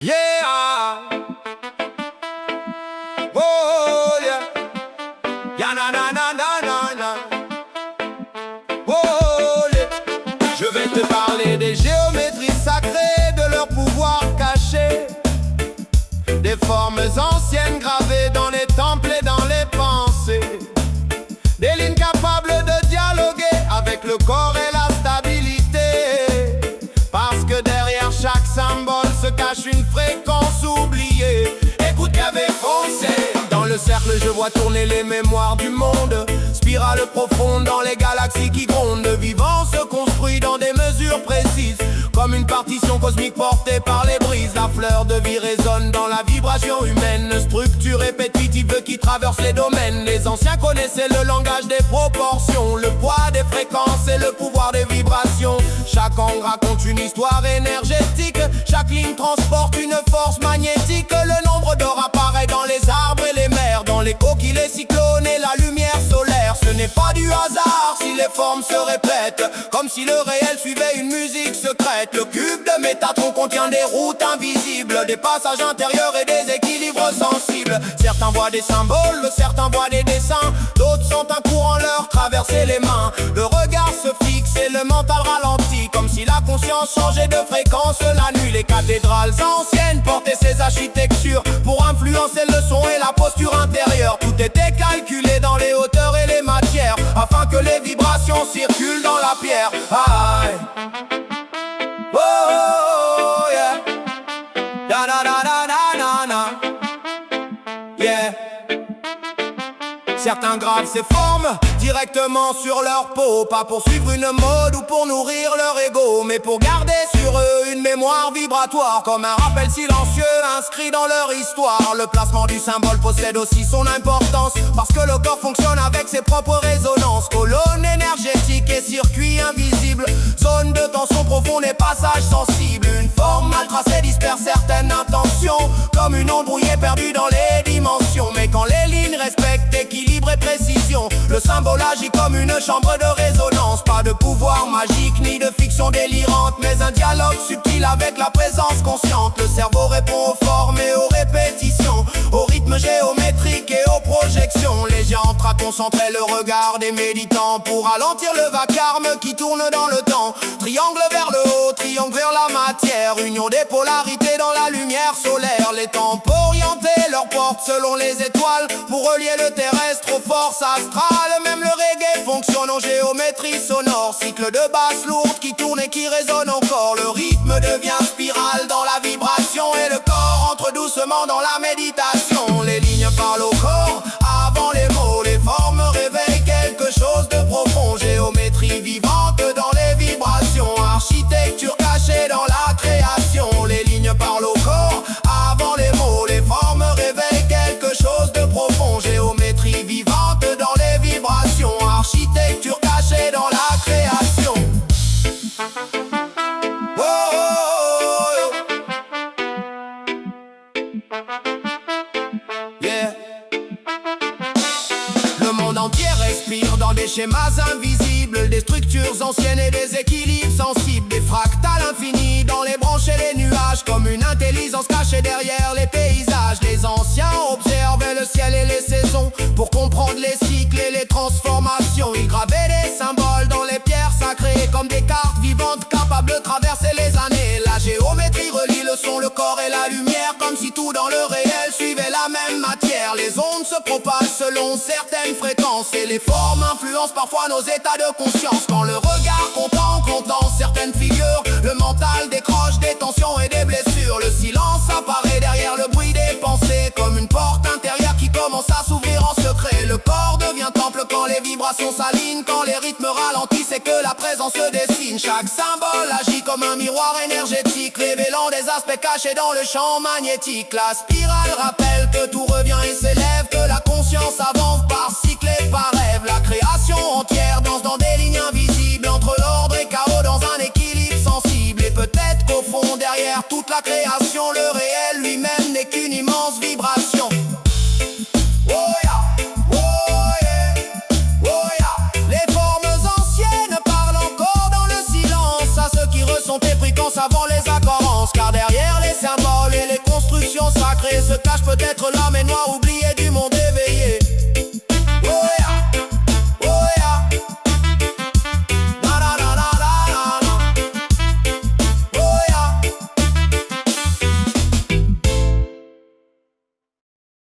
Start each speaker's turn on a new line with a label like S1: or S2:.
S1: Yeah. Oh yeah. Ya na na na na na na. Oh yeah. Je vais te parler des géométries sacrées, de leur pouvoir caché, des formes anciennes gravées dans les temples et dans les pensées, des lignes capables de dialoguer avec le corps et la stabilité, parce que derrière chaque symbole se cache une fréquence oubliée. Écoute qu'avec foncé, dans le cercle je vois tourner les mémoires du monde, spirale profonde dans les galaxies qui grondent. Le vivant se construit dans des mesures précises, comme une partition cosmique portée par les brises. La fleur de vie résonne dans la vibration humaine, structure répétitive qui traverse les domaines. Les anciens connaissaient le langage des proportions, le poids des fréquences et le pouvoir des vibrations. Chaque angle raconte une histoire énergétique, chaque ligne transporte une force magnétique. Le nombre d'or apparaît dans les arbres et les mers, dans les coquilles, les cyclones et la lumière solaire. Ce n'est pas du hasard si les formes se répètent, comme si le réel suivait une musique secrète. Le cube de Métatron contient des routes invisibles, des passages intérieurs et des équilibres sensibles. Certains voient des symboles, certains voient des dessins, d'autres sentent un courant leur traverser les mains. Le regard se fixe et le mental ralentit, comme si la conscience changeait de fréquence la nuit. Les cathédrales anciennes portaient ces architectures pour influencer le son et la posture intérieure. Tout était calculé dans les hauteurs et les matières, afin que les vibrations circulent dans la pierre. Aïe. Oh, oh, oh, yeah. Da da da da da da da. Yeah. Certains gravent ces formes directement sur leur peau, pas pour suivre une mode ou pour nourrir leur ego, mais pour garder sur eux une mémoire vibratoire, comme un rappel silencieux inscrit dans leur histoire. Le placement du symbole possède aussi son importance, parce que le corps fonctionne avec ses propres résonances. Colonne énergétique et circuit invisible, zone de tension profonde et passage sensible. Une forme mal tracée disperse certaines intentions, comme une onde brouillée perdue dans les dimensions. Mais quand les lignes respectent équilibre et précision, le symbole agit comme une chambre de résonance. Pas de pouvoir magique ni de fiction délirante, mais un dialogue subtil avec la présence consciente. Le cerveau répond aux formes et aux répétitions, au rythme géométrique et aux projections. Les géants à concentrer le regard des méditants pour ralentir le vacarme qui tourne dans le temps. Triangle vers le haut, triangle vers la matière, union des polarités dans la lumière solaire. Les tempes orientées leur portent selon les étoiles pour relier le terrestre aux forces astrales. Même le reggae fonctionne en géométrie sonore, cycle de basse lourde qui tourne et qui résonne encore. Le rythme devient spirale dans la vibration et le corps entre doucement dans la méditation. Les lignes parlent au corps avant les mots, les formes réveillent quelque chose de profond. Géométrie vivante dans les vibrations, architecture cachée dans la création. Les lignes parlent au corps avant les mots, les formes réveillent quelque chose de profond. Géométrie vivante dans les vibrations, architecture cachée dans la création. Oh, oh, oh. Yeah. Le monde entier respire dans des schémas invisibles, des structures anciennes et des équilibres sensibles, des fractales infinis dans les branches et les nuages, comme une intelligence cachée derrière les paysages. Les anciens observaient le ciel et les saisons pour comprendre les cycles et les transformations. Ils gravaient des symboles dans les pierres sacrées, comme des cartes vivantes capables de traverser les années. La géométrie relie le son, le corps et la lumière, comme si tout dans le réel suivait la même matière. Les ondes se propagent selon certaines fréquences et les formes influencent parfois nos états de conscience. Quand le regard contemple certaines figures, le mental décroche des tensions et des blessures. Le silence apparaît derrière le bruit des pensées, comme une porte intérieure qui commence à s'ouvrir en secret. Le corps devient temple quand les vibrations s'alignent, quand les rythmes ralentissent et que la présence se dessine. Chaque symbole agit comme un miroir énergétique, révélant des aspects cachés dans le champ magnétique. La spirale rappelle que tout revient et s'élève, que la conscience avance par cycle et par rêve. La création entière danse dans des lignes invisibles, entre l'ordre et chaos dans un équilibre sensible. Et peut-être qu'au fond, derrière toute la création, le réel lui-même n'est qu'une immense vibration. Oh yeah, oh yeah, oh yeah. Les formes anciennes parlent encore dans le silence à ceux qui ressentent les fréquences avant les accorances, car derrière les symboles et les Peut-être l'homme est noir ou